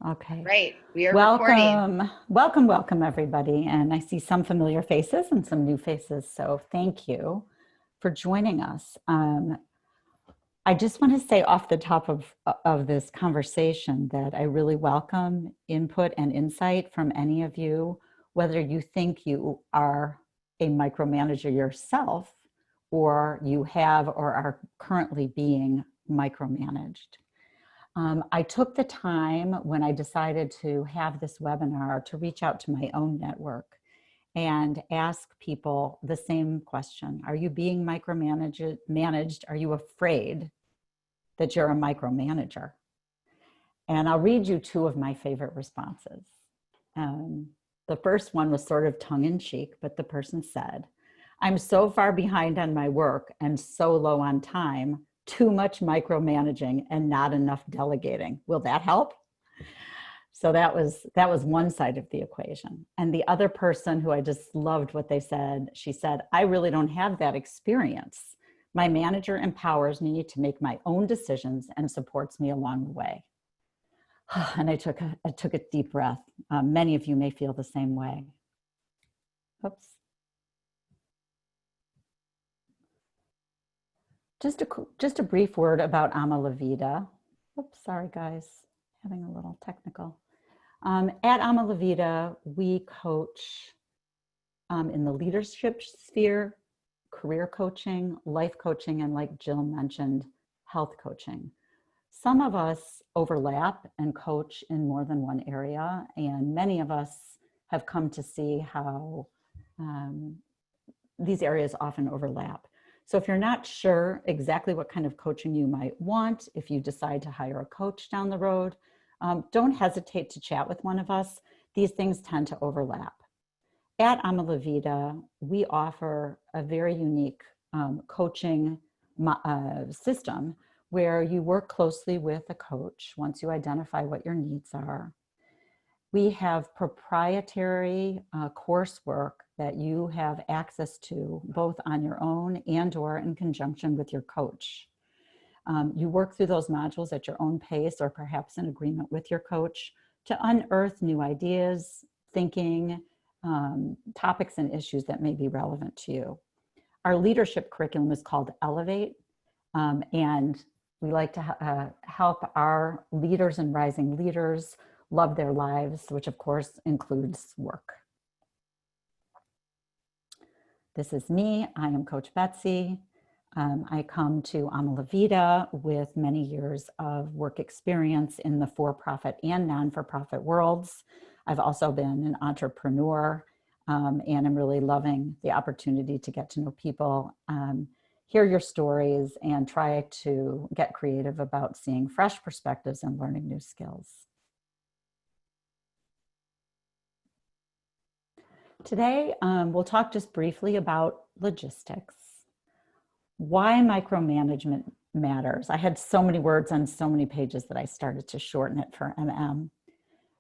Okay. Right. We are recording. Welcome, everybody. And I see some familiar faces and some new faces. So thank you for joining us. I just want to say off the top of this conversation that I really welcome input and insight from any of you, whether you think you are a micromanager yourself or you have or are currently being micromanaged. I took the time when I decided to have this webinar to reach out to my own network and ask people the same question. Are you being micromanaged? Are you afraid that you're a micromanager? And I'll read you two of my favorite responses. The first one was sort of tongue-in-cheek, but the person said, I'm so far behind on my work and so low on time, too much micromanaging and not enough delegating. Will that help? So that was one side of the equation. And the other person, who I just loved what they said, she said, I really don't have that experience. My manager empowers me to make my own decisions and supports me along the way. And I took a deep breath. Many of you may feel the same way. Oops. Just a brief word about Ama Vida. Oops, sorry guys, having a little technical. At Ama Vida, we coach in the leadership sphere, career coaching, life coaching, and like Jill mentioned, health coaching. Some of us overlap and coach in more than one area, and many of us have come to see how these areas often overlap. So if you're not sure exactly what kind of coaching you might want, if you decide to hire a coach down the road, don't hesitate to chat with one of us. These things tend to overlap. At Ama Vida, we offer a very unique coaching system where you work closely with a coach once you identify what your needs are. We have proprietary coursework that you have access to both on your own and or in conjunction with your coach. You work through those modules at your own pace or perhaps in agreement with your coach to unearth new ideas, thinking, topics and issues that may be relevant to you. Our leadership curriculum is called Elevate, and we like to help our leaders and rising leaders love their lives, which of course includes work. This is me. I am Coach Betsy. I come to Ama Vida with many years of work experience in the for-profit and non-for-profit worlds. I've also been an entrepreneur, and I'm really loving the opportunity to get to know people, hear your stories, and try to get creative about seeing fresh perspectives and learning new skills. Today, we'll talk just briefly about logistics. Why micromanagement matters. I had so many words on so many pages that I started to shorten it for MM.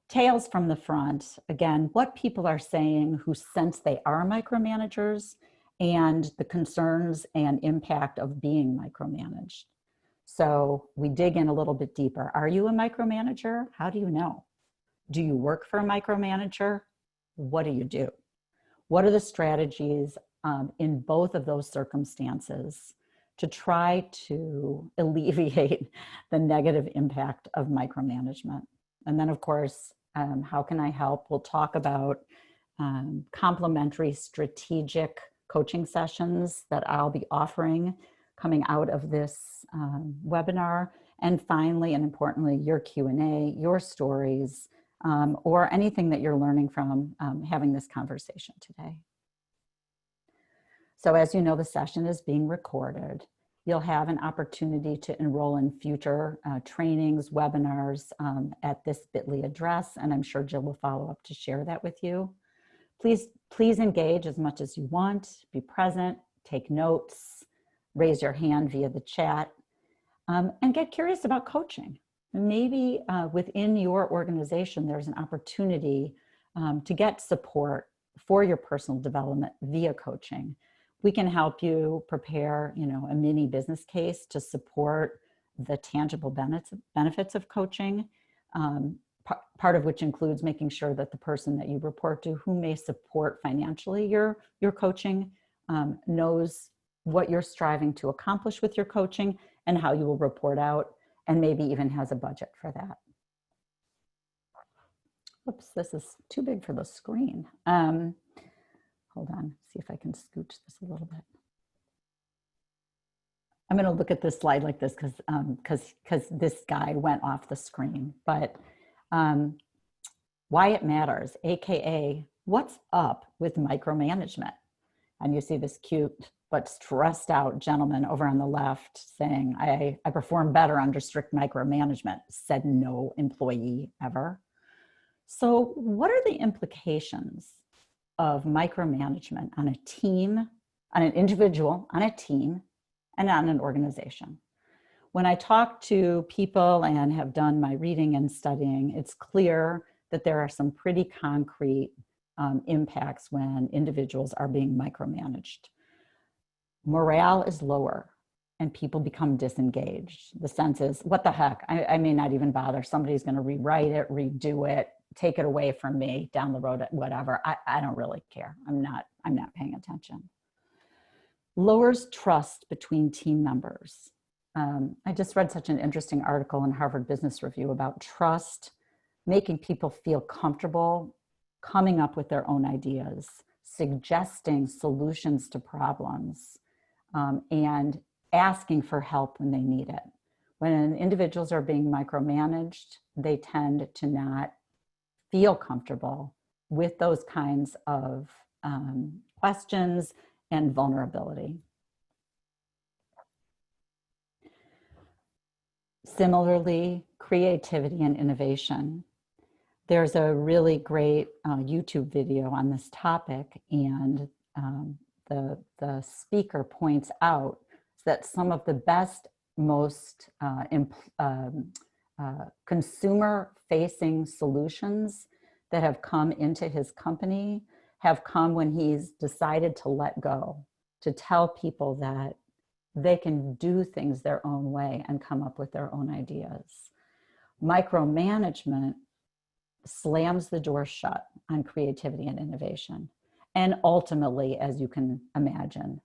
Tales from the front. Again, what people are saying who sense they are micromanagers and the concerns and impact of being micromanaged. So we dig in a little bit deeper. Are you a micromanager? How do you know? Do you work for a micromanager? What do you do? What are the strategies in both of those circumstances to try to alleviate the negative impact of micromanagement? And then, of course, how can I help? We'll talk about complementary strategic coaching sessions that I'll be offering coming out of this webinar. And finally, and importantly, your Q&A, your stories, or anything that you're learning from having this conversation today. So as you know, the session is being recorded. You'll have an opportunity to enroll in future trainings, webinars at this bit.ly address, and I'm sure Jill will follow up to share that with you. Please engage as much as you want, be present, take notes, raise your hand via the chat, and get curious about coaching. Maybe within your organization, there's an opportunity to get support for your personal development via coaching. We can help you prepare, a mini business case to support the tangible benefits of coaching. part of which includes making sure that the person that you report to, who may support financially your coaching, knows what you're striving to accomplish with your coaching and how you will report out, and maybe even has a budget for that. Oops, this is too big for the screen. Hold on, see if I can scooch this a little bit. I'm going to look at this slide like this because this guy went off the screen. But why it matters, AKA what's up with micromanagement. And you see this cute but stressed out gentleman over on the left saying, I perform better under strict micromanagement, said no employee ever. So what are the implications of micromanagement on a team, on an individual, on a team, and on an organization? When I talk to people and have done my reading and studying, it's clear that there are some pretty concrete impacts when individuals are being micromanaged. Morale is lower and people become disengaged. The sense is, what the heck? I may not even bother. Somebody's going to rewrite it, redo it, take it away from me down the road, whatever. I don't really care. I'm not paying attention. Lowers trust between team members. I just read such an interesting article in Harvard Business Review about trust, making people feel comfortable coming up with their own ideas, suggesting solutions to problems, and asking for help when they need it. When individuals are being micromanaged, they tend to not feel comfortable with those kinds of questions and vulnerability. Similarly, creativity and innovation. There's a really great YouTube video on this topic, and the speaker points out that some of the best, most consumer-facing solutions that have come into his company have come when he's decided to let go, to tell people that they can do things their own way and come up with their own ideas. Micromanagement slams the door shut on creativity and innovation, and ultimately, as you can imagine,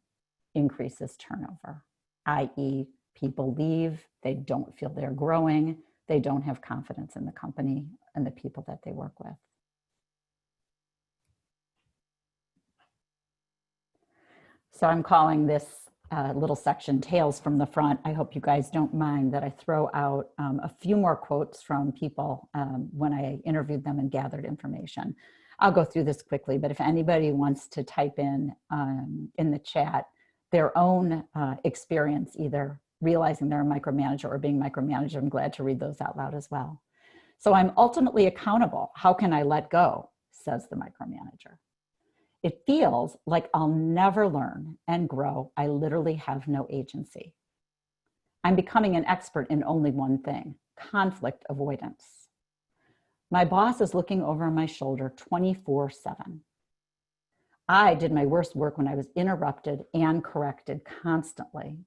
increases turnover, i.e., people leave, they don't feel they're growing, they don't have confidence in the company and the people that they work with. So I'm calling this little section Tales from the Front. I hope you guys don't mind that I throw out a few more quotes from people when I interviewed them and gathered information. I'll go through this quickly, but if anybody wants to type in the chat their own experience, either realizing they're a micromanager or being micromanaged, I'm glad to read those out loud as well. So I'm ultimately accountable. How can I let go, says the micromanager. It feels like I'll never learn and grow. I literally have no agency. I'm becoming an expert in only one thing, conflict avoidance. My boss is looking over my shoulder 24/7. I did my worst work when I was interrupted and corrected constantly.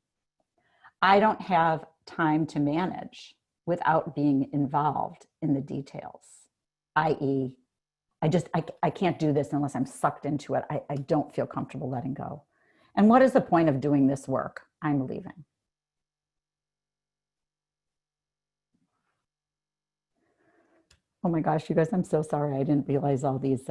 I don't have time to manage without being involved in the details, i.e., I can't do this unless I'm sucked into it. I don't feel comfortable letting go. And what is the point of doing this work? I'm leaving. Oh my gosh, you guys, I'm so sorry. I didn't realize all these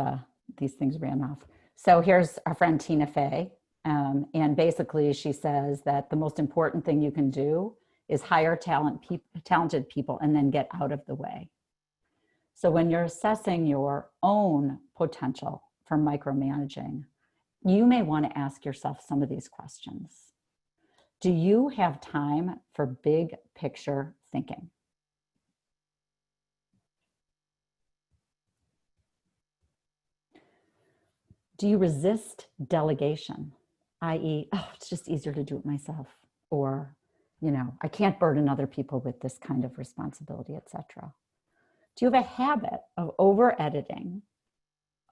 things ran off. So here's our friend Tina Fey. And basically she says that the most important thing you can do is hire talented people and then get out of the way. So when you're assessing your own potential for micromanaging, you may want to ask yourself some of these questions. Do you have time for big picture thinking? Do you resist delegation, i.e., oh, it's just easier to do it myself, or, you know, I can't burden other people with this kind of responsibility, etc. Do you have a habit of over editing?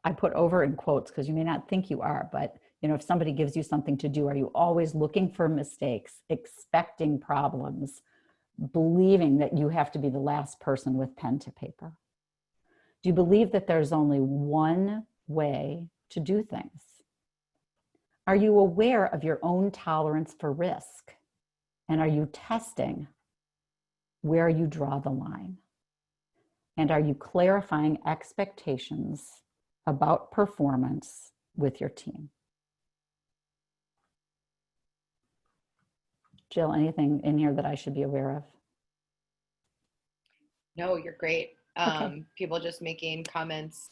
I put over in quotes because you may not think you are, but you know, if somebody gives you something to do, are you always looking for mistakes, expecting problems, believing that you have to be the last person with pen to paper? Do you believe that there's only one way to do things? Are you aware of your own tolerance for risk? And are you testing where you draw the line? And are you clarifying expectations about performance with your team? Jill, anything in here that I should be aware of? No, you're great. Okay. People just making comments.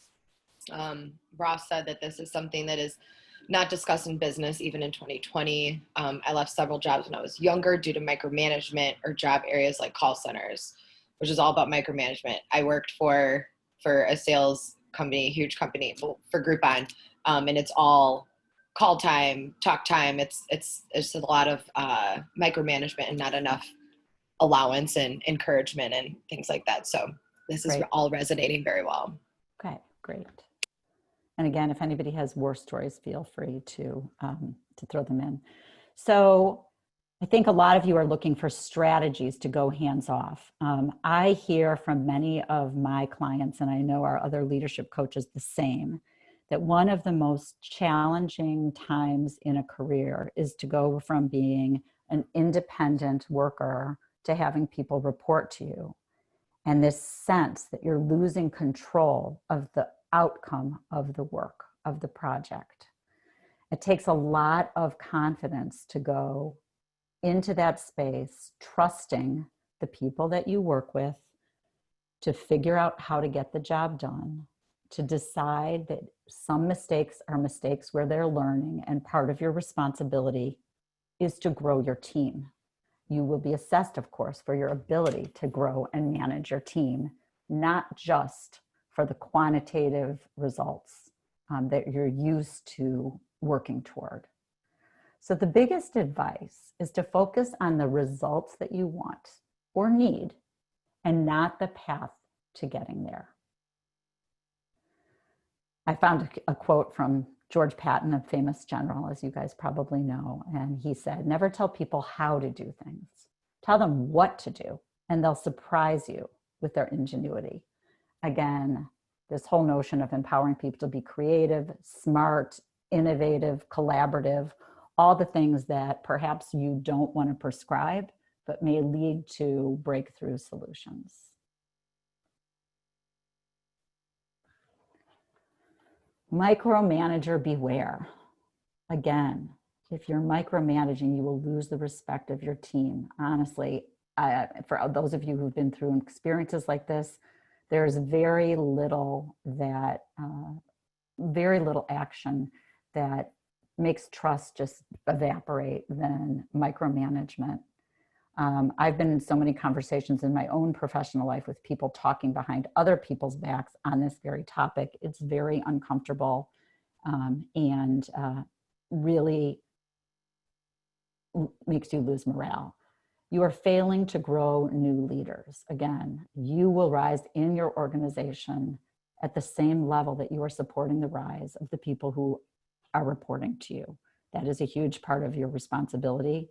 Ross said that this is something that is not discussed in business, even in 2020. I left several jobs when I was younger due to micromanagement or job areas like call centers, which is all about micromanagement. I worked for a sales company, huge company, for Groupon, and it's all call time, talk time. It's a lot of micromanagement and not enough allowance and encouragement and things like that. So this is Great. all resonating very well. Okay, great. And again, if anybody has war stories, feel free to throw them in. So I think a lot of you are looking for strategies to go hands off. I hear from many of my clients, and I know our other leadership coaches the same, that one of the most challenging times in a career is to go from being an independent worker to having people report to you. And this sense that you're losing control of the outcome of the work, of the project. It takes a lot of confidence to go into that space, trusting the people that you work with to figure out how to get the job done, to decide that some mistakes are mistakes where they're learning, and part of your responsibility is to grow your team. You will be assessed, of course, for your ability to grow and manage your team, not just for the quantitative results that you're used to working toward. So the biggest advice is to focus on the results that you want or need and not the path to getting there. I found a quote from George Patton, a famous general, as you guys probably know, and he said, "Never tell people how to do things. Tell them what to do, and they'll surprise you with their ingenuity." Again, this whole notion of empowering people to be creative, smart, innovative, collaborative, all the things that perhaps you don't want to prescribe, but may lead to breakthrough solutions. Micromanager beware. Again, if you're micromanaging, you will lose the respect of your team. Honestly, for those of you who've been through experiences like this, there's very little action that makes trust just evaporate than micromanagement. I've been in so many conversations in my own professional life with people talking behind other people's backs on this very topic. It's very uncomfortable and really makes you lose morale. You are failing to grow new leaders. Again, you will rise in your organization at the same level that you are supporting the rise of the people who are reporting to you. That is a huge part of your responsibility.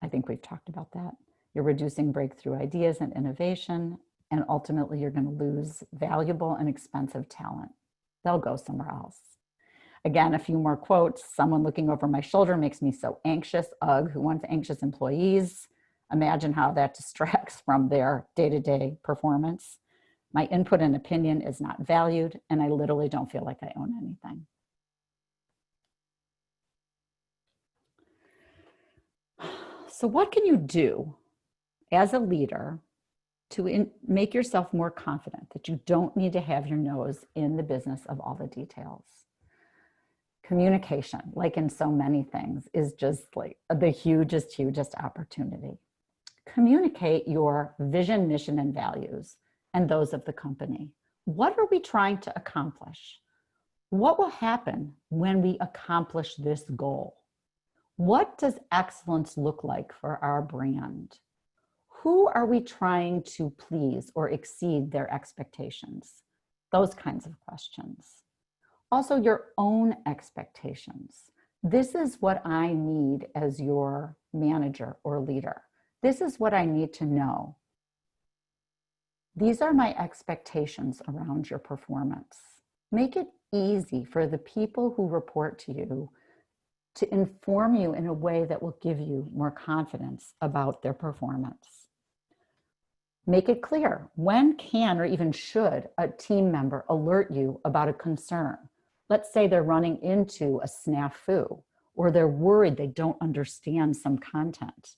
I think we've talked about that. You're reducing breakthrough ideas and innovation, and ultimately you're going to lose valuable and expensive talent. They'll go somewhere else. Again, a few more quotes. "Someone looking over my shoulder makes me so anxious. Ugh, who wants anxious employees? Imagine how that distracts from their day-to-day performance. My input and opinion is not valued, and I literally don't feel like I own anything." So what can you do as a leader to make yourself more confident that you don't need to have your nose in the business of all the details? Communication, like in so many things, is just like the hugest opportunity. Communicate your vision, mission, and values, and those of the company. What are we trying to accomplish? What will happen when we accomplish this goal? What does excellence look like for our brand? Who are we trying to please or exceed their expectations? Those kinds of questions. Also, your own expectations. This is what I need as your manager or leader. This is what I need to know. These are my expectations around your performance. Make it easy for the people who report to you to inform you in a way that will give you more confidence about their performance. Make it clear when can or even should a team member alert you about a concern. Let's say they're running into a snafu or they're worried they don't understand some content.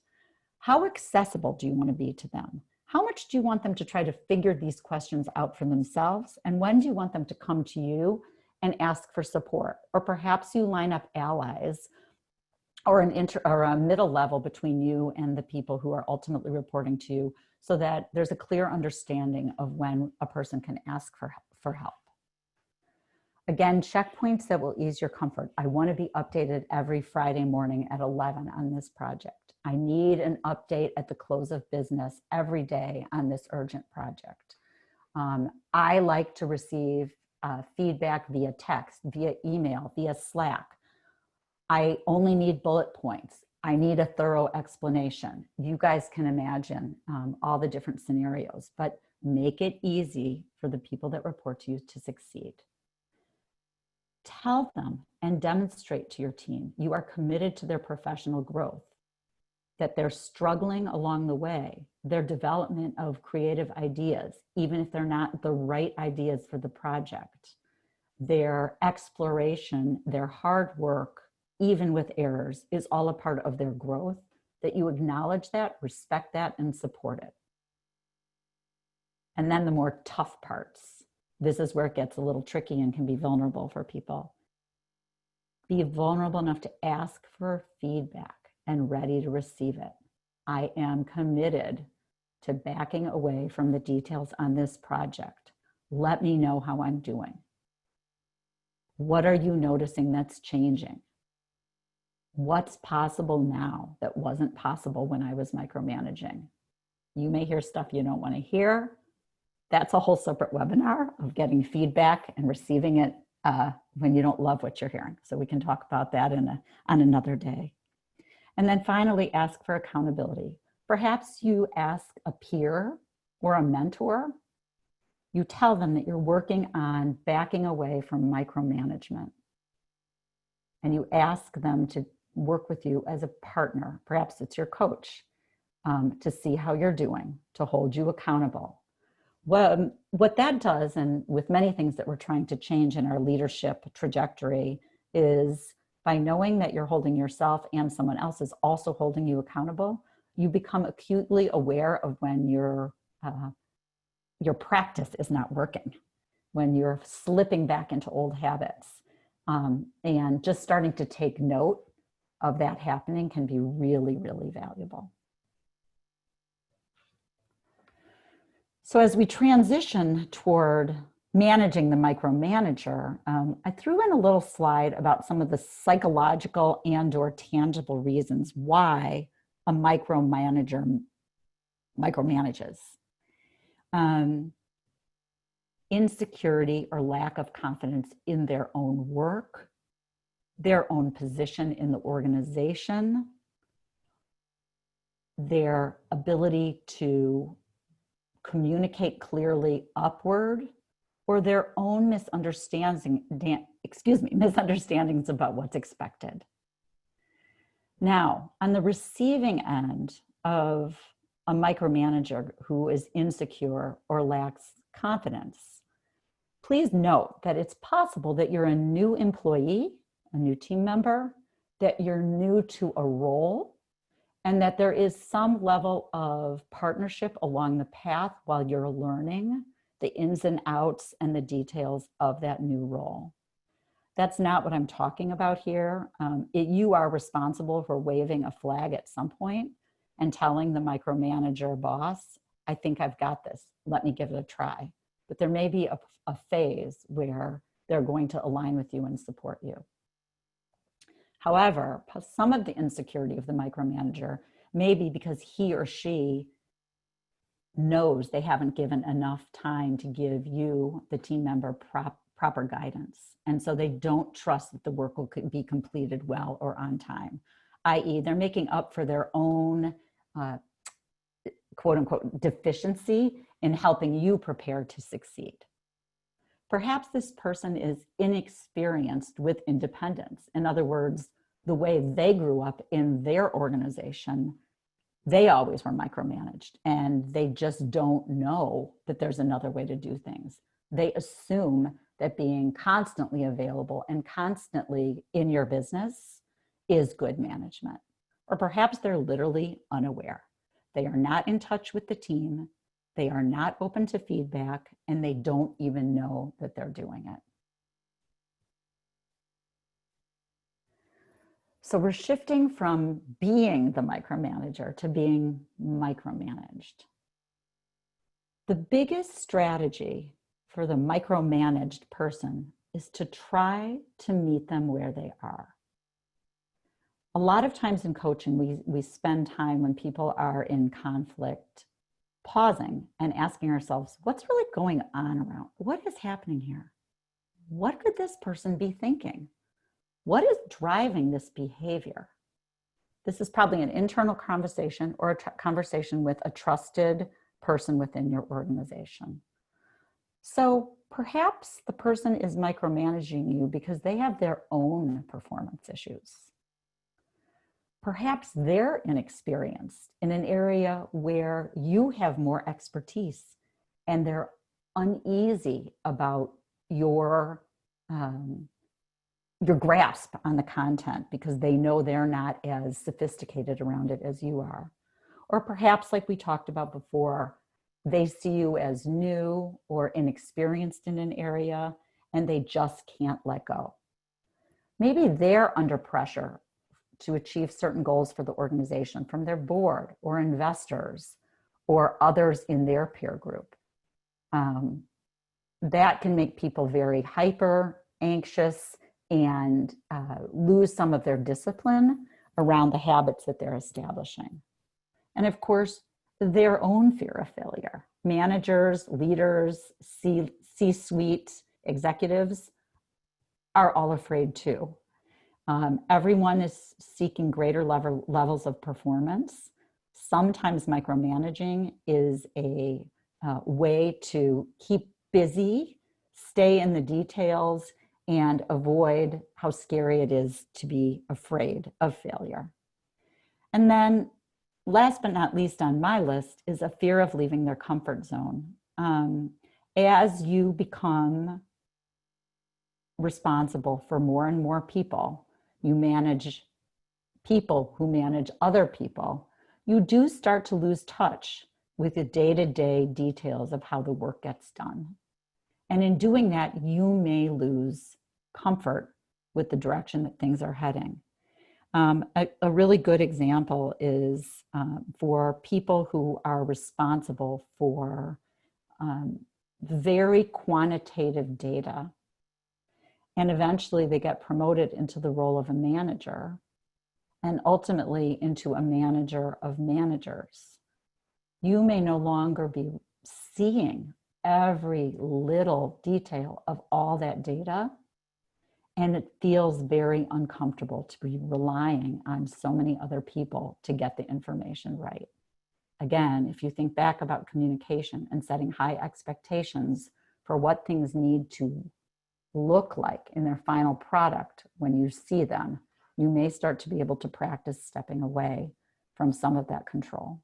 How accessible do you want to be to them? How much do you want them to try to figure these questions out for themselves? And when do you want them to come to you and ask for support? Or perhaps you line up allies or a middle level between you and the people who are ultimately reporting to you so that there's a clear understanding of when a person can ask for help. Again, checkpoints that will ease your comfort. I want to be updated every Friday morning at 11 on this project. I need an update at the close of business every day on this urgent project. I like to receive feedback via text, via email, via Slack. I only need bullet points. I need a thorough explanation. You guys can imagine all the different scenarios, but make it easy for the people that report to you to succeed. Tell them and demonstrate to your team you are committed to their professional growth, that they're struggling along the way, their development of creative ideas, even if they're not the right ideas for the project, their exploration, their hard work, even with errors, is all a part of their growth, that you acknowledge that, respect that, and support it. And then the more tough parts. This is where it gets a little tricky and can be vulnerable for people. Be vulnerable enough to ask for feedback and ready to receive it. I am committed to backing away from the details on this project. Let me know how I'm doing. What are you noticing that's changing? What's possible now that wasn't possible when I was micromanaging? You may hear stuff you don't want to hear. That's a whole separate webinar of getting feedback and receiving it when you don't love what you're hearing. So we can talk about that on another day. And then finally, ask for accountability. Perhaps you ask a peer or a mentor. You tell them that you're working on backing away from micromanagement. And you ask them to work with you as a partner. Perhaps it's your coach to see how you're doing, to hold you accountable. Well, what that does, and with many things that we're trying to change in our leadership trajectory, is by knowing that you're holding yourself and someone else is also holding you accountable, you become acutely aware of when your practice is not working, when you're slipping back into old habits. And just starting to take note of that happening can be really, really valuable. So as we transition toward managing the micromanager, I threw in a little slide about some of the psychological and/or tangible reasons why a micromanager micromanages. Insecurity or lack of confidence in their own work, their own position in the organization, their ability to communicate clearly upward, or their own misunderstandings about what's expected. Now, on the receiving end of a micromanager who is insecure or lacks confidence, please note that it's possible that you're a new employee, a new team member, that you're new to a role, and that there is some level of partnership along the path while you're learning the ins and outs and the details of that new role. That's not what I'm talking about here. You are responsible for waving a flag at some point and telling the micromanager boss, I think I've got this, let me give it a try. But there may be a phase where they're going to align with you and support you. However, some of the insecurity of the micromanager may be because he or she knows they haven't given enough time to give you, the team member, proper guidance. And so they don't trust that the work will be completed well or on time, i.e. they're making up for their own quote unquote deficiency in helping you prepare to succeed. Perhaps this person is inexperienced with independence. In other words, the way they grew up in their organization, they always were micromanaged and they just don't know that there's another way to do things. They assume that being constantly available and constantly in your business is good management. Or perhaps they're literally unaware. They are not in touch with the team. They are not open to feedback, and they don't even know that they're doing it. So we're shifting from being the micromanager to being micromanaged. The biggest strategy for the micromanaged person is to try to meet them where they are. A lot of times in coaching, we spend time when people are in conflict pausing and asking ourselves, what's really going on around? What is happening here? What could this person be thinking? What is driving this behavior? This is probably an internal conversation or a conversation with a trusted person within your organization. So perhaps the person is micromanaging you because they have their own performance issues. Perhaps they're inexperienced in an area where you have more expertise and they're uneasy about your grasp on the content because they know they're not as sophisticated around it as you are. Or perhaps, like we talked about before, they see you as new or inexperienced in an area and they just can't let go. Maybe they're under pressure to achieve certain goals for the organization from their board or investors or others in their peer group. That can make people very hyper, anxious, and lose some of their discipline around the habits that they're establishing. And of course, their own fear of failure. Managers, leaders, C-suite executives are all afraid too. Everyone is seeking greater levels of performance. Sometimes micromanaging is a way to keep busy, stay in the details, and avoid how scary it is to be afraid of failure. And then last but not least on my list is a fear of leaving their comfort zone. As you become responsible for more and more people, you manage people who manage other people, you do start to lose touch with the day-to-day details of how the work gets done. And in doing that, you may lose comfort with the direction that things are heading. A really good example is for people who are responsible for very quantitative data, and eventually they get promoted into the role of a manager and ultimately into a manager of managers. You may no longer be seeing every little detail of all that data, and it feels very uncomfortable to be relying on so many other people to get the information right. Again, if you think back about communication and setting high expectations for what things need to look like in their final product when you see them, you may start to be able to practice stepping away from some of that control.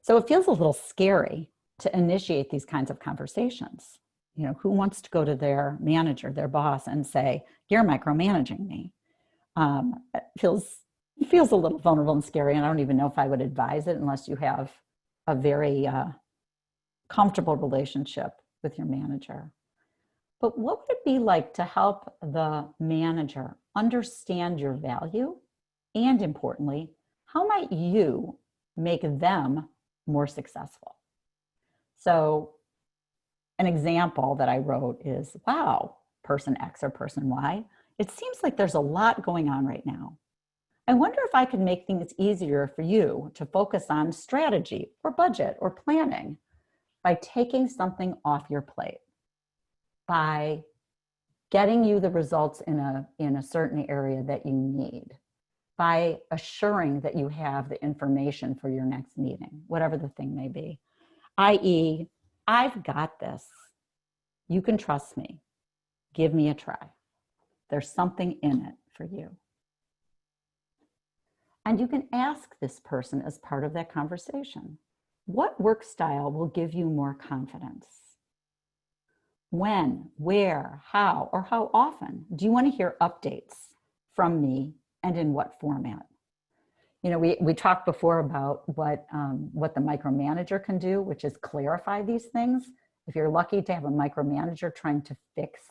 So it feels a little scary to initiate these kinds of conversations. You know, who wants to go to their manager, their boss, and say, "You're micromanaging me"? It feels a little vulnerable and scary, and I don't even know if I would advise it unless you have a very comfortable relationship with your manager. But what would it be like to help the manager understand your value? And importantly, how might you make them more successful? So an example that I wrote is, wow, person X or person Y, it seems like there's a lot going on right now. I wonder if I could make things easier for you to focus on strategy or budget or planning by taking something off your plate, by getting you the results in a certain area that you need, by assuring that you have the information for your next meeting, whatever the thing may be, i.e., I've got this. You can trust me. Give me a try. There's something in it for you. And you can ask this person as part of that conversation, what work style will give you more confidence? When, where, how, or how often do you want to hear updates from me, and in what format? You know, we talked before about what the micromanager can do, which is clarify these things. If you're lucky to have a micromanager trying to fix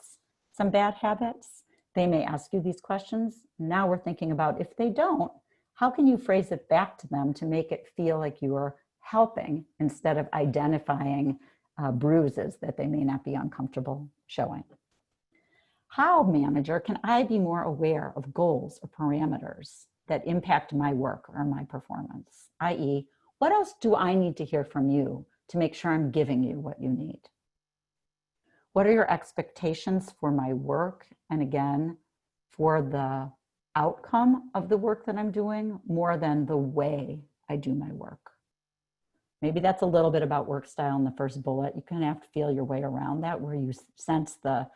some bad habits, they may ask you these questions. Now we're thinking about, if they don't, how can you phrase it back to them to make it feel like you are helping instead of identifying bruises that they may not be uncomfortable showing? How, manager, can I be more aware of goals or parameters that impact my work or my performance? i.e., what else do I need to hear from you to make sure I'm giving you what you need? What are your expectations for my work? And again, for the outcome of the work that I'm doing more than the way I do my work. Maybe that's a little bit about work style in the first bullet. You kind of have to feel your way around that, where you sense the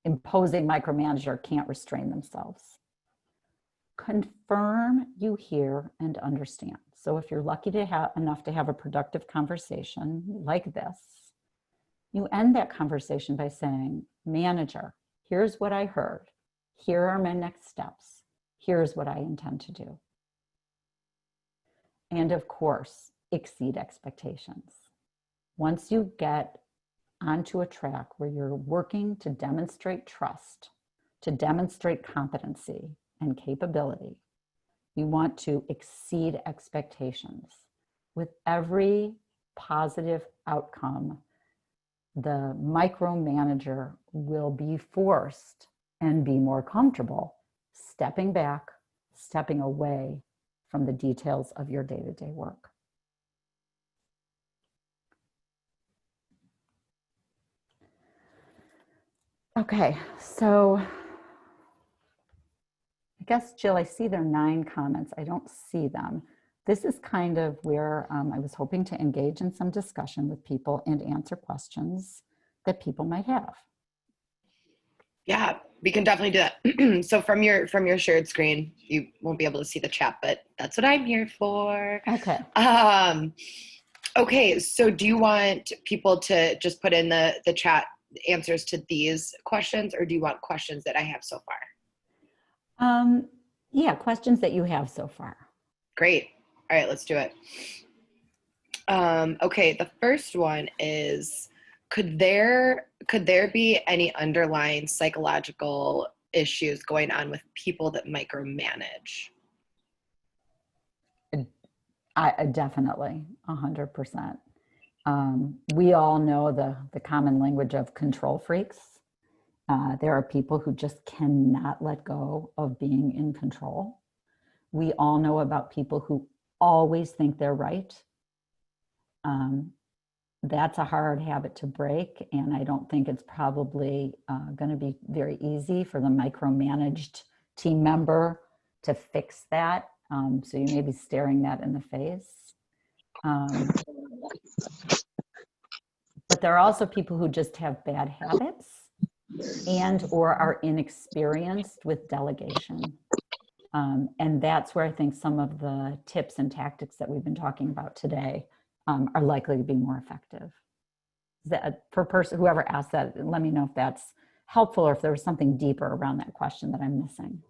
imposing micromanager can't restrain themselves. Confirm you hear and understand. So if you're lucky to have enough to have a productive conversation like this, you end that conversation by saying, manager, here's what I heard. Here are my next steps. Here's what I intend to do. And of course, exceed expectations. Once you get onto a track where you're working to demonstrate trust, to demonstrate competency and capability, you want to exceed expectations. With every positive outcome, the micromanager will be forced and be more comfortable stepping back, stepping away from the details of your day-to-day work. Okay, so I guess, Jill, I see there are 9 comments. I don't see them. This is kind of where I was hoping to engage in some discussion with people and answer questions that people might have. Yeah, we can definitely do that. So from your shared screen, you won't be able to see the chat, but that's what I'm here for. Okay. Okay, so do you want people to just put in the chat answers to these questions, or do you want questions that I have so far? Yeah, questions that you have so far. Great. All right, let's do it. Okay, the first one is, could there be any underlying psychological issues going on with people that micromanage? I definitely, 100%. We all know the common language of control freaks. There are people who just cannot let go of being in control. We all know about people who always think they're right. That's a hard habit to break, and I don't think it's probably going to be very easy for the micromanaged team member to fix that. So you may be staring that in the face. But there are also people who just have bad habits and or are inexperienced with delegation. And that's where I think some of the tips and tactics that we've been talking about today are likely to be more effective. That for whoever asked that, let me know if that's helpful or if there was something deeper around that question that I'm missing.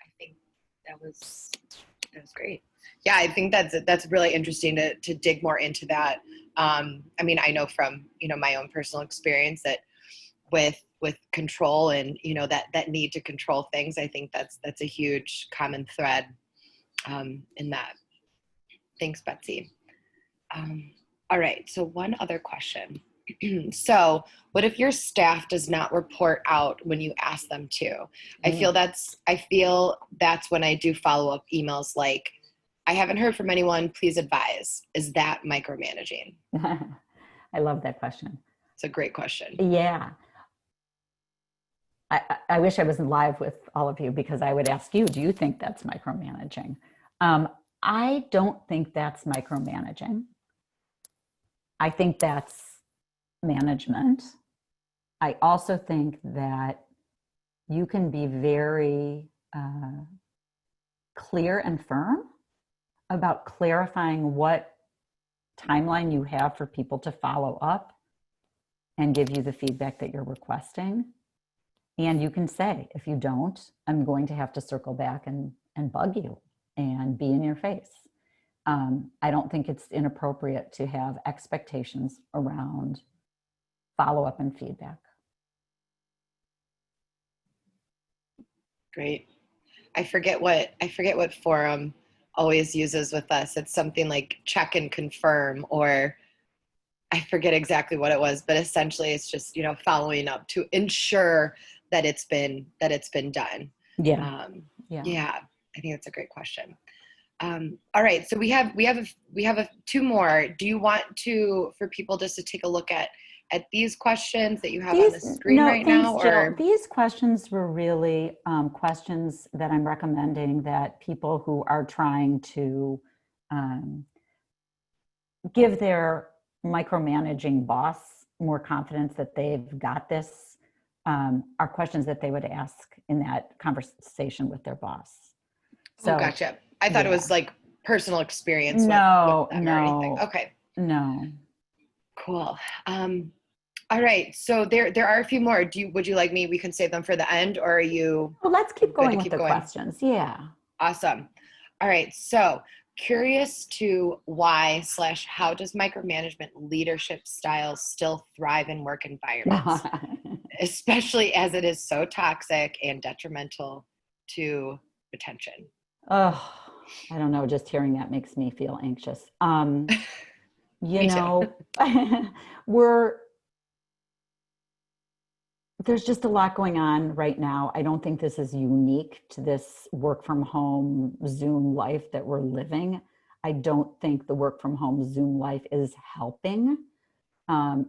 I think that was great. Yeah, I think that's really interesting to dig more into that. I mean, I know from my own personal experience that with control and that need to control things, I think that's a huge common thread in that. Thanks, Betsy. All right, so one other question. So what if your staff does not report out when you ask them to? I feel that's when I do follow-up emails like, I haven't heard from anyone, please advise. Is that micromanaging? I love that question. It's a great question. Yeah. I wish I was live with all of you because I would ask you, do you think that's micromanaging? I don't think that's micromanaging. I think that's management. I also think that you can be very clear and firm about clarifying what timeline you have for people to follow up and give you the feedback that you're requesting. And you can say, if you don't, I'm going to have to circle back and bug you and be in your face. I don't think it's inappropriate to have expectations around follow-up and feedback. Great. I forget what forum always uses with us. It's something like check and confirm, or I forget exactly what it was, but essentially it's just, following up to ensure that it's been done. Yeah. Yeah, I think that's a great question. All right, so we have two more. Do you want for people just to take a look at these questions that you have on the screen right now? Jill. These questions were really questions that I'm recommending that people who are trying to give their micromanaging boss more confidence that they've got this are questions that they would ask in that conversation with their boss. So, gotcha. I thought it was like personal experience. No. Or anything. Okay. No. Cool. All right. So there are a few more. Would you like me? We can save them for the end, or are you? Well, let's keep going with the questions. Yeah. Awesome. All right. So curious to why/how does micromanagement leadership styles still thrive in work environments, especially as it is so toxic and detrimental to retention? Oh, I don't know. Just hearing that makes me feel anxious. There's just a lot going on right now. I don't think this is unique to this work from home Zoom life that we're living. I don't think the work from home Zoom life is helping.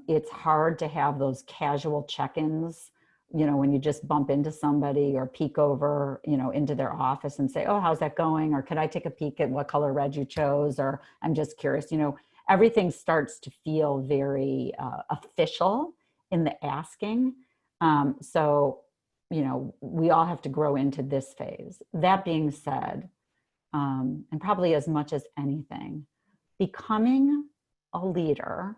It's hard to have those casual check-ins, when you just bump into somebody or peek over, into their office and say, oh, how's that going? Or could I take a peek at what color red you chose? Or I'm just curious, everything starts to feel very official in the asking. So, we all have to grow into this phase. That being said, and probably as much as anything, becoming a leader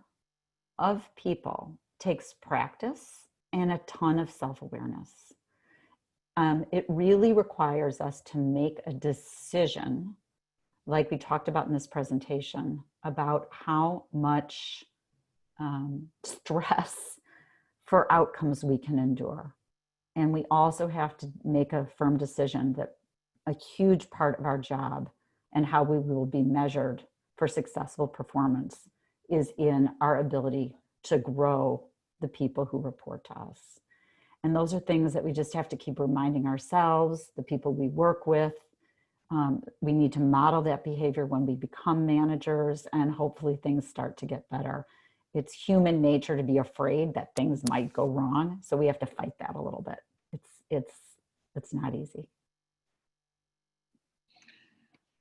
of people takes practice and a ton of self-awareness. It really requires us to make a decision, like we talked about in this presentation, about how much stress for outcomes we can endure. And we also have to make a firm decision that a huge part of our job and how we will be measured for successful performance is in our ability to grow the people who report to us. And those are things that we just have to keep reminding ourselves, the people we work with. We need to model that behavior when we become managers, and hopefully things start to get better. It's human nature to be afraid that things might go wrong. So we have to fight that a little bit. It's not easy.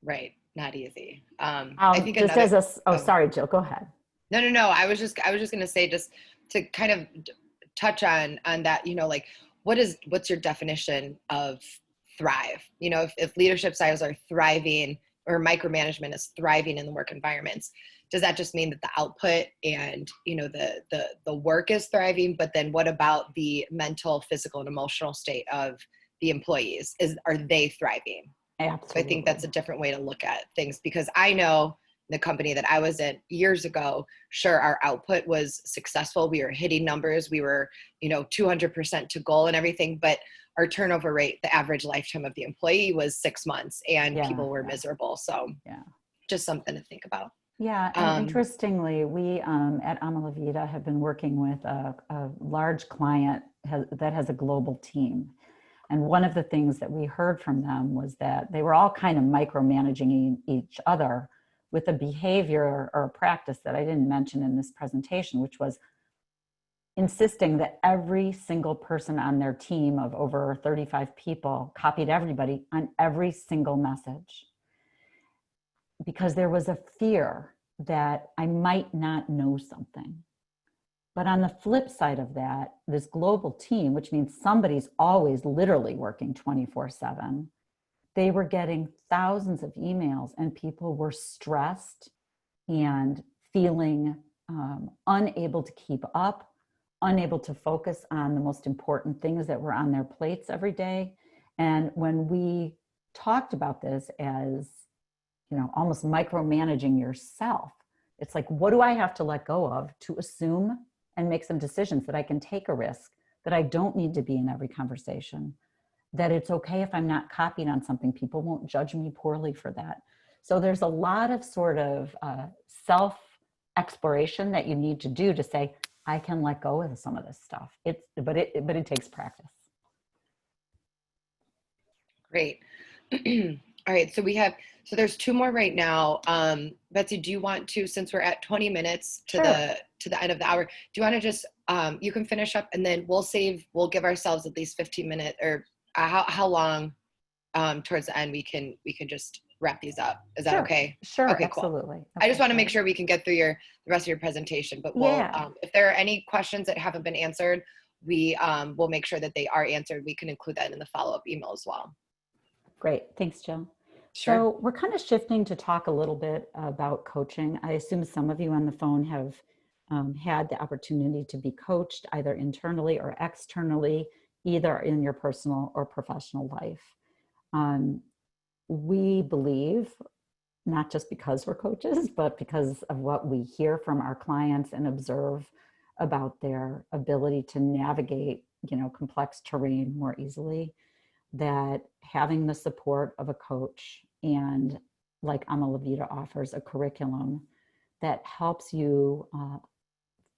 Right. Not easy. I think sorry, Jill, go ahead. No. I was just going to say, just to kind of touch on that, what's your definition of thrive? If leadership styles are thriving, or micromanagement is thriving in the work environments, does that just mean that the output and, the work is thriving? But then what about the mental, physical, and emotional state of the employees? Are they thriving? Absolutely. So I think that's a different way to look at things, because I know the company that I was in years ago, sure, our output was successful. We were hitting numbers. We were, 200% to goal and everything, but our turnover rate, the average lifetime of the employee, was 6 months, and people were miserable. So just something to think about. Yeah, and interestingly, we at Amalavita have been working with a large client that has a global team. And one of the things that we heard from them was that they were all kind of micromanaging each other with a behavior or a practice that I didn't mention in this presentation, which was insisting that every single person on their team of over 35 people copied everybody on every single message, because there was a fear that I might not know something. But on the flip side of that, this global team, which means somebody's always literally working 24/7, they were getting thousands of emails and people were stressed and feeling unable to keep up, unable to focus on the most important things that were on their plates every day. And when we talked about this as, almost micromanaging yourself, it's like, what do I have to let go of to assume and make some decisions that I can take a risk, that I don't need to be in every conversation, that it's okay if I'm not copied on something, people won't judge me poorly for that. So there's a lot of sort of self exploration that you need to do to say, I can let go of some of this stuff. But it takes practice. Great. All right, so there's two more right now. Betsy, do you want to, since we're at 20 minutes to the end of the hour, do you want to just, you can finish up and then we'll give ourselves at least 15 minutes, or how long towards the end we can just wrap these up. Is that okay? Sure, okay, absolutely. Cool. I just want to make sure we can get through the rest of your presentation, but if there are any questions that haven't been answered, we'll make sure that they are answered. We can include that in the follow-up email as well. Great, thanks, Jill. Sure. So we're kind of shifting to talk a little bit about coaching. I assume some of you on the phone have had the opportunity to be coached either internally or externally, either in your personal or professional life. We believe, not just because we're coaches, but because of what we hear from our clients and observe about their ability to navigate, complex terrain more easily, that having the support of a coach and, like Amalevita offers, a curriculum that helps you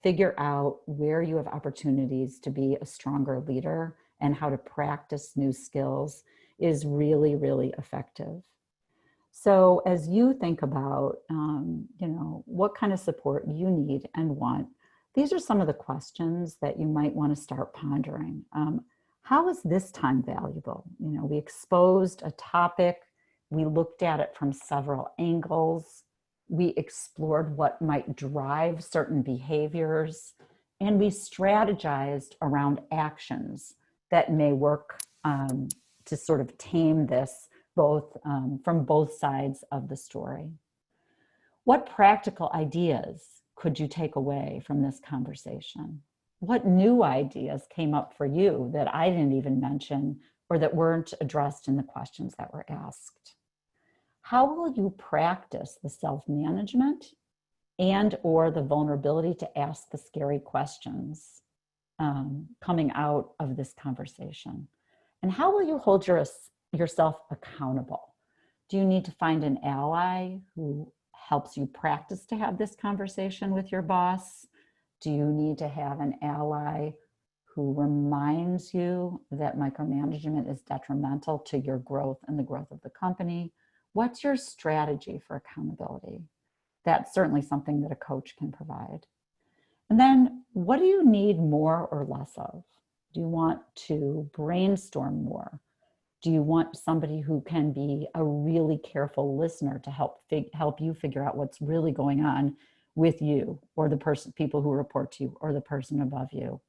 figure out where you have opportunities to be a stronger leader and how to practice new skills is really, really effective. So as you think about, what kind of support you need and want, these are some of the questions that you might want to start pondering. How is this time valuable? We exposed a topic, we looked at it from several angles, we explored what might drive certain behaviors, and we strategized around actions that may work to sort of tame this from both sides of the story. What practical ideas could you take away from this conversation? What new ideas came up for you that I didn't even mention or that weren't addressed in the questions that were asked? How will you practice the self-management and or the vulnerability to ask the scary questions coming out of this conversation? And how will you hold yourself accountable? Do you need to find an ally who helps you practice to have this conversation with your boss? Do you need to have an ally who reminds you that micromanagement is detrimental to your growth and the growth of the company? What's your strategy for accountability? That's certainly something that a coach can provide. And then what do you need more or less of? Do you want to brainstorm more? Do you want somebody who can be a really careful listener to help you figure out what's really going on with you or the people who report to you or the person above you?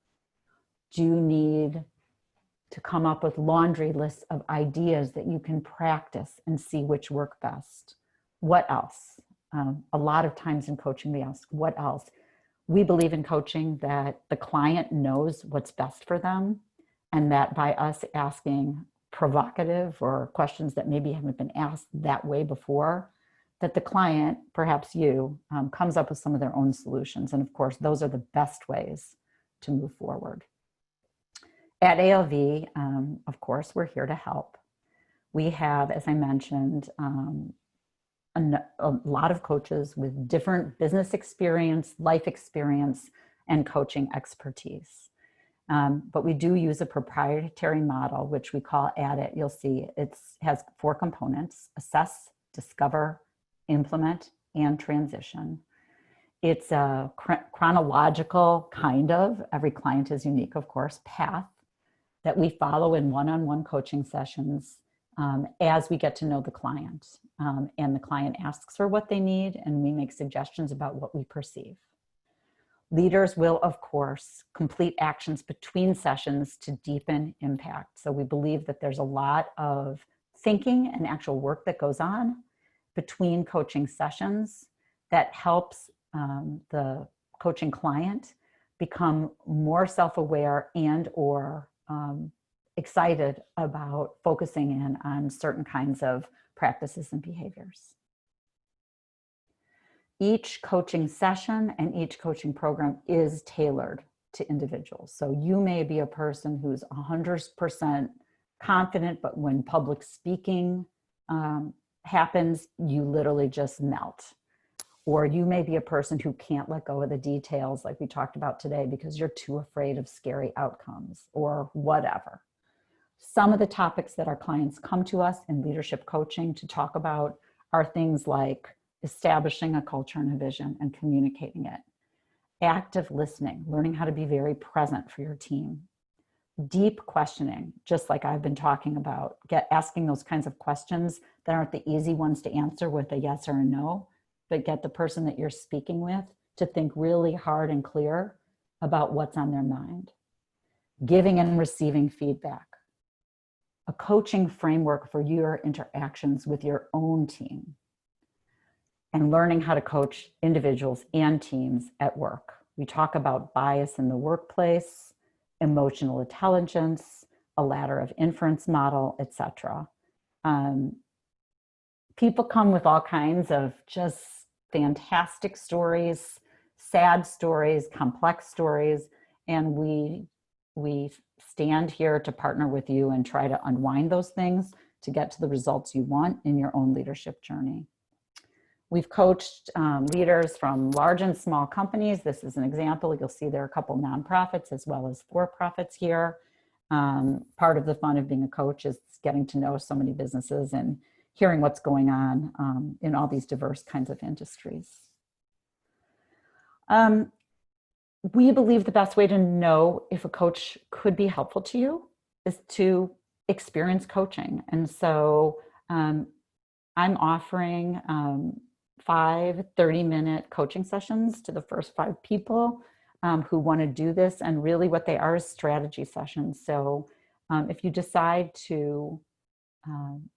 Do you need to come up with laundry lists of ideas that you can practice and see which work best? What else? A lot of times in coaching, we ask, what else? We believe in coaching that the client knows what's best for them, and that by us asking provocative or questions that maybe haven't been asked that way before, that the client, perhaps you, comes up with some of their own solutions. And of course, those are the best ways to move forward. At ALV, of course, we're here to help. We have, as I mentioned, a lot of coaches with different business experience, life experience, and coaching expertise. But we do use a proprietary model, which we call ADIT. You'll see it has 4 components: assess, discover, implement, and transition. It's a chronological kind of, every client is unique, of course, path that we follow in one-on-one coaching sessions as we get to know the client. And the client asks for what they need, and we make suggestions about what we perceive. Leaders will, of course, complete actions between sessions to deepen impact. So we believe that there's a lot of thinking and actual work that goes on between coaching sessions that helps the coaching client become more self-aware and or excited about focusing in on certain kinds of practices and behaviors. Each coaching session and each coaching program is tailored to individuals. So you may be a person who's 100% confident, but when public speaking happens, you literally just melt. Or you may be a person who can't let go of the details like we talked about today because you're too afraid of scary outcomes or whatever. Some of the topics that our clients come to us in leadership coaching to talk about are things like establishing a culture and a vision and communicating it, active listening, learning how to be very present for your team, deep questioning, just like I've been talking about, asking those kinds of questions that aren't the easy ones to answer with a yes or a no, but get the person that you're speaking with to think really hard and clear about what's on their mind. Giving and receiving feedback. A coaching framework for your interactions with your own team. And learning how to coach individuals and teams at work. We talk about bias in the workplace, emotional intelligence, a ladder of inference model, etc. People come with all kinds of just fantastic stories, sad stories, complex stories, and we stand here to partner with you and try to unwind those things to get to the results you want in your own leadership journey. We've coached leaders from large and small companies. This is an example. You'll see there are a couple nonprofits as well as for-profits here. Part of the fun of being a coach is getting to know so many businesses and hearing what's going on in all these diverse kinds of industries. We believe the best way to know if a coach could be helpful to you is to experience coaching. And so I'm offering 5 30-minute coaching sessions to the first 5 people who want to do this. And really what they are is strategy sessions. So if you decide to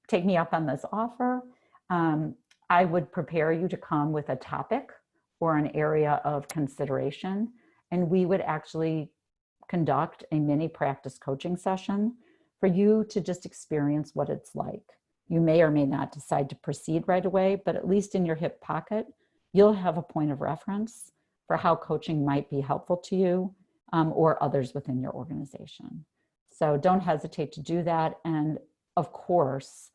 take me up on this offer, I would prepare you to come with a topic or an area of consideration. And we would actually conduct a mini practice coaching session for you to just experience what it's like. You may or may not decide to proceed right away, but at least in your hip pocket, you'll have a point of reference for how coaching might be helpful to you or others within your organization. So don't hesitate to do that. And of course,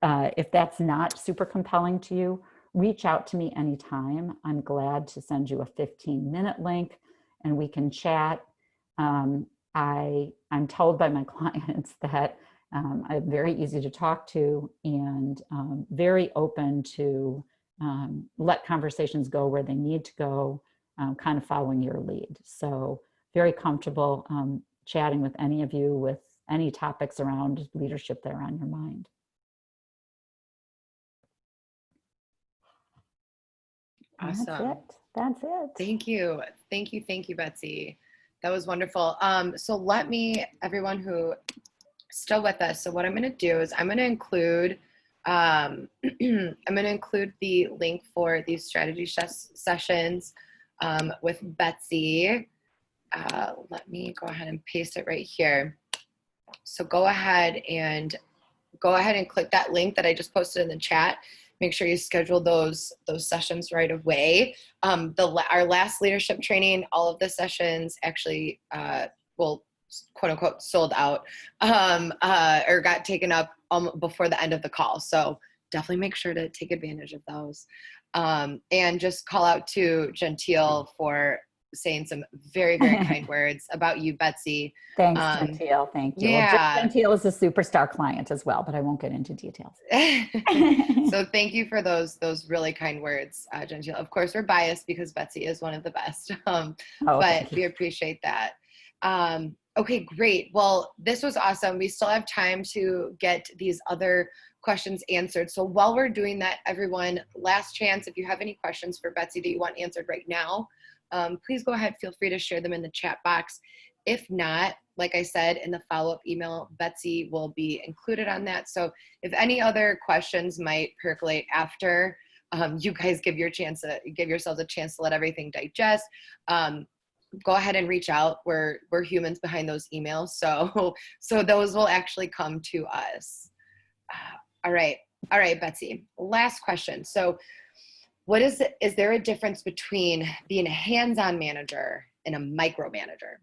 if that's not super compelling to you, reach out to me anytime. I'm glad to send you a 15-minute link and we can chat. I'm told by my clients that I'm very easy to talk to and very open to let conversations go where they need to go, kind of following your lead. So very comfortable chatting with any of you with any topics around leadership that are on your mind. Awesome. That's it. Thank you. Thank you, Betsy. That was wonderful. So let me, everyone who still with us. So what I'm going to do is I'm going to include I'm going to include the link for these strategy sessions with Betsy. Let me go ahead and paste it right here. So go ahead and click that link that I just posted in the chat. Make sure you schedule those sessions right away. Our last leadership training, all of the sessions actually quote unquote sold out or got taken up before the end of the call. So definitely make sure to take advantage of those. And just call out to Gentile for saying some very, very kind words about you, Betsy. Thanks, Gentile. Thank you. Well, Yeah. Gentile is a superstar client as well, but I won't get into details. So thank you for those really kind words, Gentile. Of course, we're biased because Betsy is one of the best, but we appreciate that. Okay, great. Well, this was awesome. We still have time to get these other questions answered. So while we're doing that, everyone, last chance, if you have any questions for Betsy that you want answered right now, please go ahead, feel free to share them in the chat box. If not, like I said, in the follow-up email, Betsy will be included on that. So if any other questions might percolate after you guys give yourselves a chance to let everything digest, go ahead and reach out. We're humans behind those emails. So those will actually come to us. All right, Betsy, last question. So is there a difference between being a hands-on manager and a micromanager?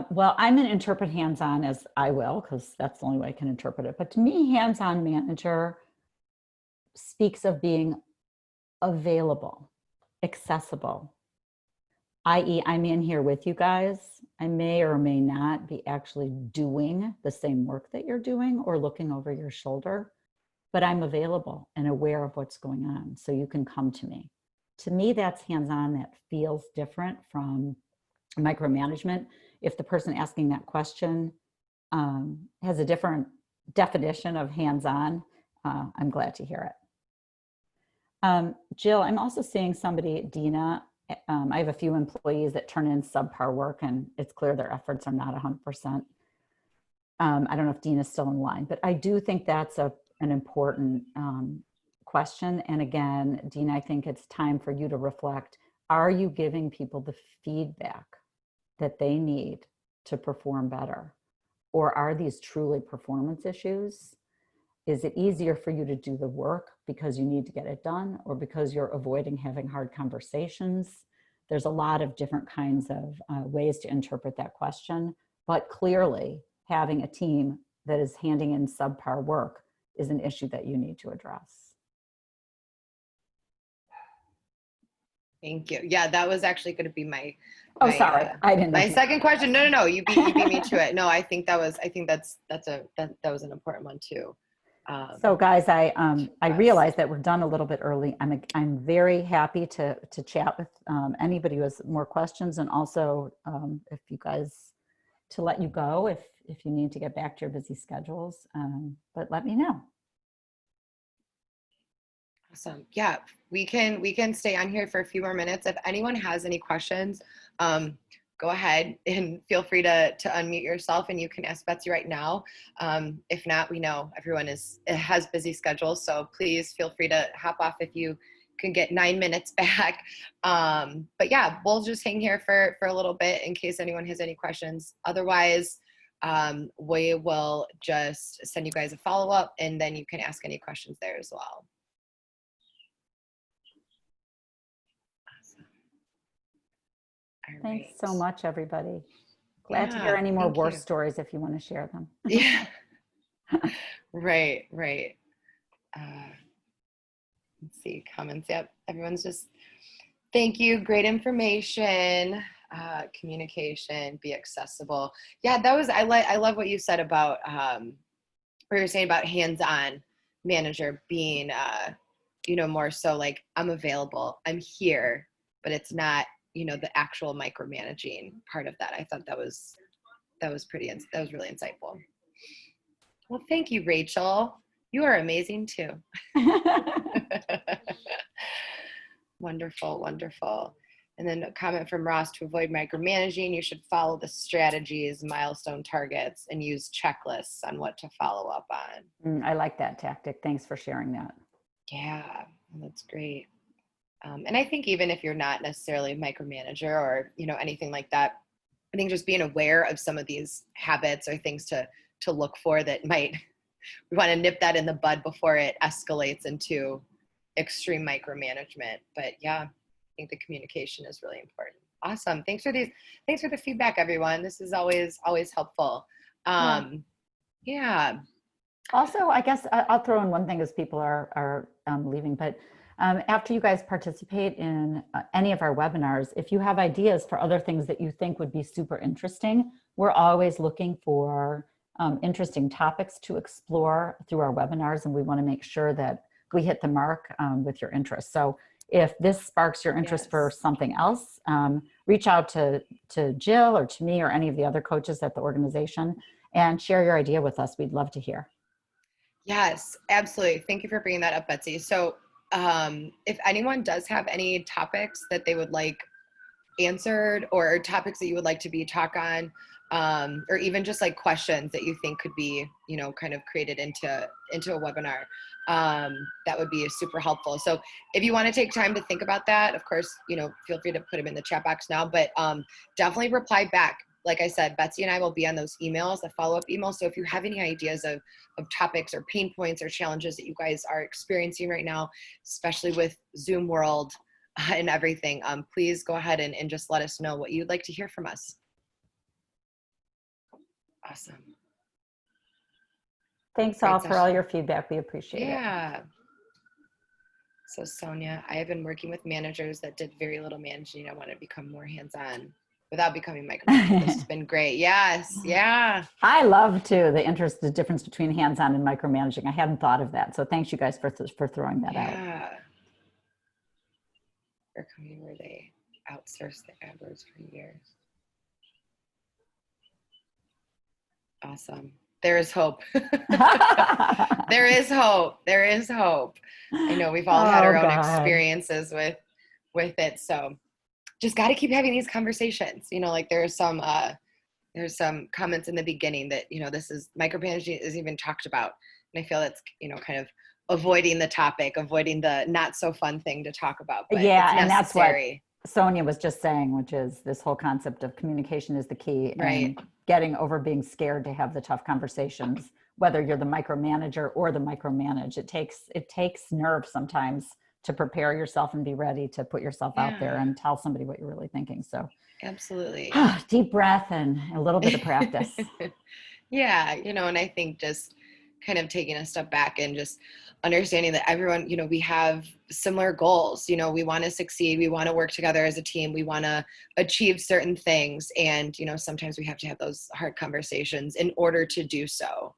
Well, I'm going to interpret hands-on as I will, because that's the only way I can interpret it. But to me, hands-on manager speaks of being available, accessible, i.e. I'm in here with you guys. I may or may not be actually doing the same work that you're doing or looking over your shoulder, but I'm available and aware of what's going on. So you can come to me. To me, that's hands-on. That feels different from micromanagement. If the person asking that question has a different definition of hands-on, I'm glad to hear it. Jill, I'm also seeing somebody, Dina. I have a few employees that turn in subpar work, and it's clear their efforts are not 100%. I don't know if Dina's still in line, but I do think that's an important question. And again, Dina, I think it's time for you to reflect. Are you giving people the feedback that they need to perform better? Or are these truly performance issues? Is it easier for you to do the work because you need to get it done, or because you're avoiding having hard conversations? There's a lot of different kinds of ways to interpret that question, but clearly having a team that is handing in subpar work is an issue that you need to address. Thank you. Yeah, that was actually going to be my sorry. I didn't know. My second question. No. You beat me to it. No, I think that was an important one too. So guys, I realize that we're done a little bit early. I'm very happy to chat with anybody who has more questions, and also if you guys, to let you go if you need to get back to your busy schedules, but let me know. Awesome. Yeah, we can stay on here for a few more minutes. If anyone has any questions, go ahead and feel free to unmute yourself, and you can ask Betsy right now. If not, we know everyone has busy schedules, so please feel free to hop off if you can get 9 minutes back. But yeah, we'll just hang here for a little bit in case anyone has any questions. Otherwise, we will just send you guys a follow-up, and then you can ask any questions there as well. Thanks so much, everybody. Glad to hear any more war stories if you want to share them. Yeah. Right. Let's see, comments. Yep. Everyone's just, thank you. Great information. Communication, be accessible. Yeah, I love what you said about, what you're saying about hands-on manager being, more so like, I'm available, I'm here, but it's not, the actual micromanaging part of that. I thought that was really insightful. Well, thank you, Rachel. You are amazing too. Wonderful. And then a comment from Ross: to avoid micromanaging, you should follow the strategies, milestone targets, and use checklists on what to follow up on. I like that tactic. Thanks for sharing that. Yeah, that's great. And I think even if you're not necessarily a micromanager or, anything like that, I think just being aware of some of these habits or things to look for that we want to nip that in the bud before it escalates into extreme micromanagement. But yeah, I think the communication is really important. Awesome. Thanks for the feedback, everyone. This is always helpful. Yeah. Also, I guess I'll throw in one thing as people are leaving, but After you guys participate in any of our webinars, if you have ideas for other things that you think would be super interesting, we're always looking for interesting topics to explore through our webinars, and we want to make sure that we hit the mark with your interest. So if this sparks your interest for something else, reach out to Jill or to me or any of the other coaches at the organization and share your idea with us. We'd love to hear. Yes, absolutely. Thank you for bringing that up, Betsy. So if anyone does have any topics that they would like answered, or topics that you would like to be talk on, or even just like questions that you think could be, you know, kind of created into a webinar, that would be super helpful. So if you want to take time to think about that, of course, you know, feel free to put them in the chat box now, but definitely reply back. Like I said, Betsy and I will be on those emails, the follow-up emails. So if you have any ideas of topics or pain points or challenges that you guys are experiencing right now, especially with Zoom world and everything, please go ahead and just let us know what you'd like to hear from us. Awesome. Thanks all for all your feedback. We appreciate it. Yeah. So Sonia, I have been working with managers that did very little managing. I want to become more hands-on without becoming micromanaging. This has been great. Yes. Yeah. I love too the difference between hands-on and micromanaging. I hadn't thought of that. So thanks you guys for throwing that out. Yeah. Or company where they outsource the AdWords for years. Awesome. There is hope. There is hope. There is hope. I know we've all had our own experiences with it. So just got to keep having these conversations. You know, like there's some comments in the beginning that, you know, this is micromanaging is even talked about. And I feel that's, you know, kind of avoiding the topic, avoiding the not so fun thing to talk about. But yeah, it's and that's what Sonia was just saying, which is this whole concept of communication is the key. Right. And getting over being scared to have the tough conversations, whether you're the micromanager or the micromanage. It takes nerve sometimes to prepare yourself and be ready to put yourself out there and tell somebody what you're really thinking. So absolutely. Deep breath and a little bit of practice. Yeah, you know, and I think just kind of taking a step back and just understanding that everyone, you know, we have similar goals. You know, we want to succeed. We want to work together as a team. We want to achieve certain things. And, you know, sometimes we have to have those hard conversations in order to do so.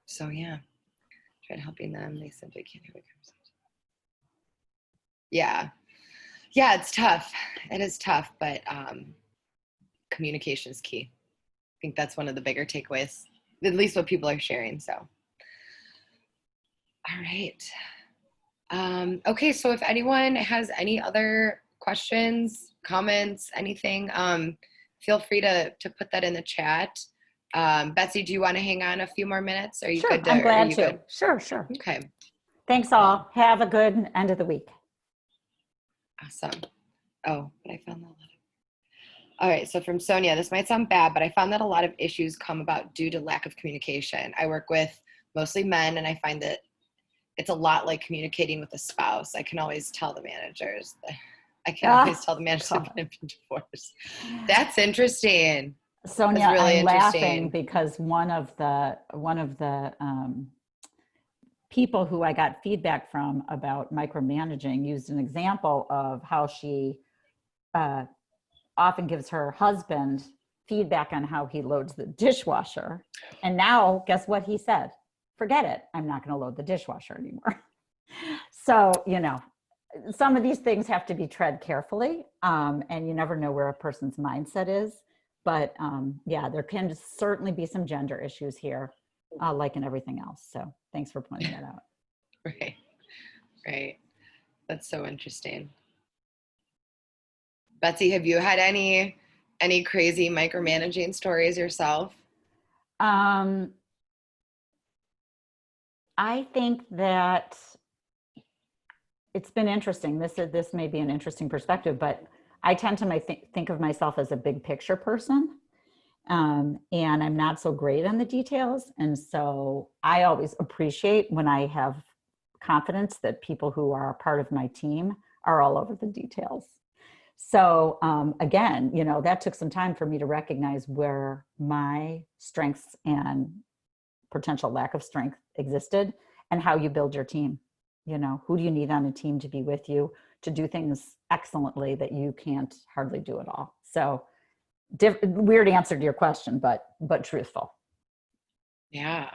So yeah, try helping them. They simply can't have a conversation. Yeah. Yeah, it's tough. It is tough, but communication is key. I think that's one of the bigger takeaways, at least what people are sharing. So, all right. Okay, so if anyone has any other questions, comments, anything, feel free to put that in the chat. Betsy, do you want to hang on a few more minutes? Are you sure, good? I'm glad to. Good? Sure. Okay. Thanks all. Have a good end of the week. Awesome. Oh, but I found that letter. All right, so from Sonia, this might sound bad, but I found that a lot of issues come about due to lack of communication. I work with mostly men, and I find that it's a lot like communicating with a spouse. I can always tell the managers. They've been divorced. That's interesting. Sonia, That's really I'm interesting. laughing because one of the people who I got feedback from about micromanaging used an example of how she often gives her husband feedback on how he loads the dishwasher. And now, guess what he said? Forget it. I'm not going to load the dishwasher anymore. So, you know, some of these things have to be tread carefully, and you never know where a person's mindset is. But yeah, there can certainly be some gender issues here, like in everything else. So thanks for pointing that out. Right. That's so interesting. Betsy, have you had any crazy micromanaging stories yourself? I think that it's been interesting. This may be an interesting perspective, but I tend to think of myself as a big picture person. And I'm not so great on the details. And so I always appreciate when I have confidence that people who are a part of my team are all over the details. So again, you know, that took some time for me to recognize where my strengths and potential lack of strength existed and how you build your team. You know, who do you need on a team to be with you to do things excellently that you can't hardly do it all? So weird answer to your question, but truthful. Yeah.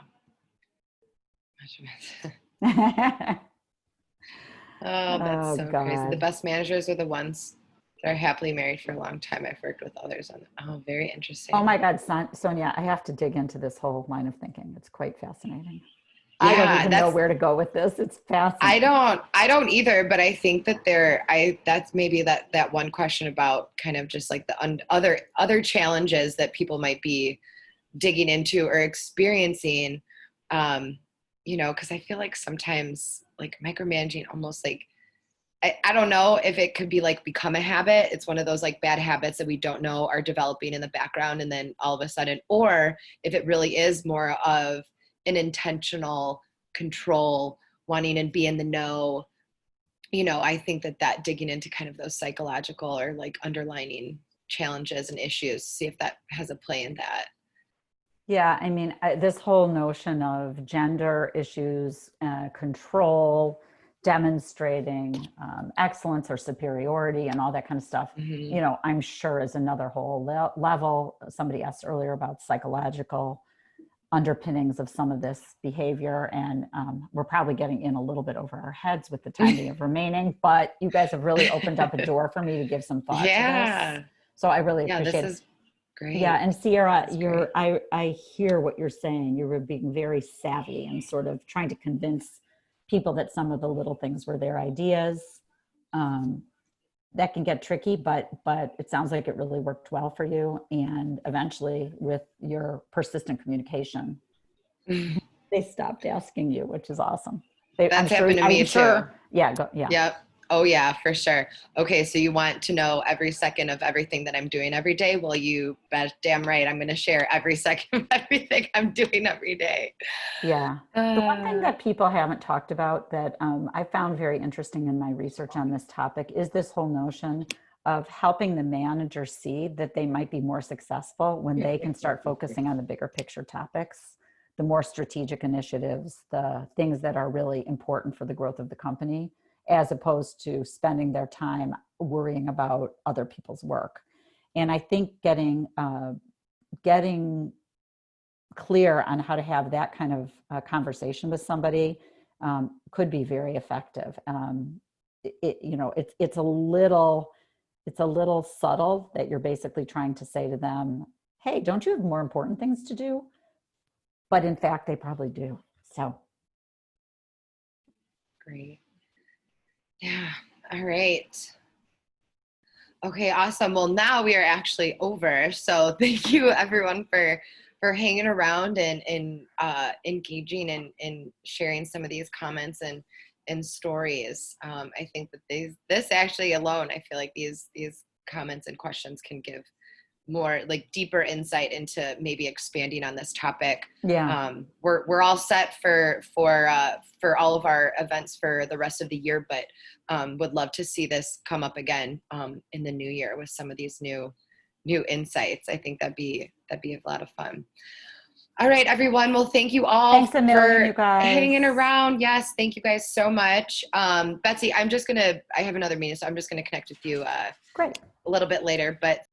Oh, that's Oh so crazy. The God. best managers are the ones that are happily married for a long time. I've worked with others on. Oh, very Oh interesting. my God, Sonia, I have to dig into this whole line of thinking. It's quite fascinating. I don't Yeah, even know where to go with this. It's fascinating. I don't either, but I think that that's maybe that one question about kind of just like the other challenges that people might be digging into or experiencing. Um, you know, because I feel like sometimes like micromanaging almost like I don't know if it could be like become a habit. It's one of those like bad habits that we don't know are developing in the background and then all of a sudden, or if it really is more of an intentional control, wanting to be in the know. You know, I think that digging into kind of those psychological or like underlining challenges and issues, see if that has a play in that. Yeah, I mean, this whole notion of gender issues, control, demonstrating excellence or superiority, and all that kind of stuff, Mm-hmm. you know, I'm sure is another whole level. Somebody asked earlier about psychological underpinnings of some of this behavior, and we're probably getting in a little bit over our heads with the time we have remaining, but you guys have really opened up a door for me to give some thought to this. Yeah. So I really Yeah, this appreciate it. is Yeah, great. and Sierra, This is great. I hear what you're saying. You were being very savvy and sort of trying to convince people that some of the little things were their ideas. Um, that can get tricky, but it sounds like it really worked well for you. And eventually, with your persistent communication, they stopped asking you, which is awesome. That's happened to me I'm too. sure. Yeah, yeah. Yep. Oh yeah, for sure. Okay, so you want to know every second of everything that I'm doing every day? Well, you bet damn right I'm going to share every second of everything I'm doing every day. Yeah. The one thing Uh, that people haven't talked about that I found very interesting in my research on this topic is this whole notion of helping the manager see that they might be more successful when they can start focusing on the bigger picture topics, the more strategic initiatives, the things that are really important for the growth of the company, as opposed to spending their time worrying about other people's work. And I think getting clear on how to have that kind of conversation with somebody could be very effective. You know, it's a little subtle that you're basically trying to say to them, "Hey, don't you have more important things to do?" But in fact, they probably do. So, Great. Yeah. All right. Okay, awesome. Well, now we are actually over. So thank you everyone for hanging around and engaging and sharing some of these comments and stories. I think that this actually alone, I feel like these comments and questions can give more like deeper insight into maybe expanding on this topic. yeah. We're all set for all of our events for the rest of the year, but would love to see this come up again in the new year with some of these new insights. I think that'd be a lot of fun. All right, everyone. Well, thank you all Thanks a million, for you guys. hanging around. Yes, thank you guys so much. Betsy, I have another meeting, so I'm just gonna connect with you Great. a little bit later, but